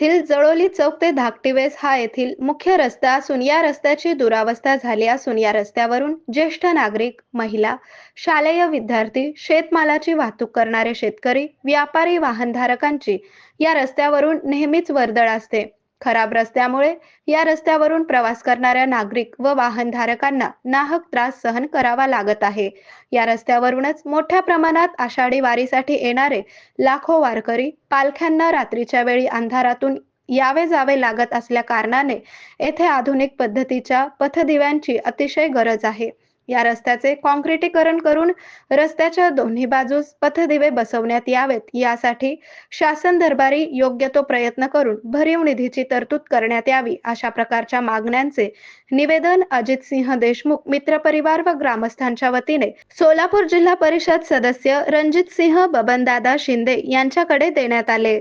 येथील जळोली चौक ते धाकटीवेस हा येथील मुख्य रस्ता असून या रस्त्याची दुरावस्था झाली असून या रस्त्यावरून ज्येष्ठ नागरिक, महिला, शालेय विद्यार्थी, शेतमालाची वाहतूक करणारे शेतकरी, व्यापारी, वाहनधारकांची या रस्त्यावरून नेहमीच वर्दळ असते. खराब रस्त्यामुळे या रस्त्यावरून प्रवास करणाऱ्या नागरिक व वाहनधारकांना नाहक त्रास सहन करावा लागत आहे. या रस्त्यावरूनच मोठ्या प्रमाणात आषाढी वारीसाठी येणारे लाखो वारकरी पालख्यांना रात्रीच्या वेळी अंधारातून यावे जावे लागत असल्या कारणाने येथे आधुनिक पद्धतीच्या पथदिव्यांची अतिशय गरज आहे. या रस्त्याचे काँक्रिटीकरण करून रस्त्याच्या दोन्ही बाजूस पथदिवे बसवण्यात यावेत, यासाठी शासन दरबारी योग्य तो प्रयत्न करून भरीव निधीची तरतूद करण्यात यावी, अशा प्रकारच्या मागण्यांचे निवेदन अजितसिंह देशमुख मित्रपरिवार व ग्रामस्थांच्या वतीने सोलापूर जिल्हा परिषद सदस्य रणजितसिंह बबनदादा शिंदे यांच्याकडे देण्यात आले.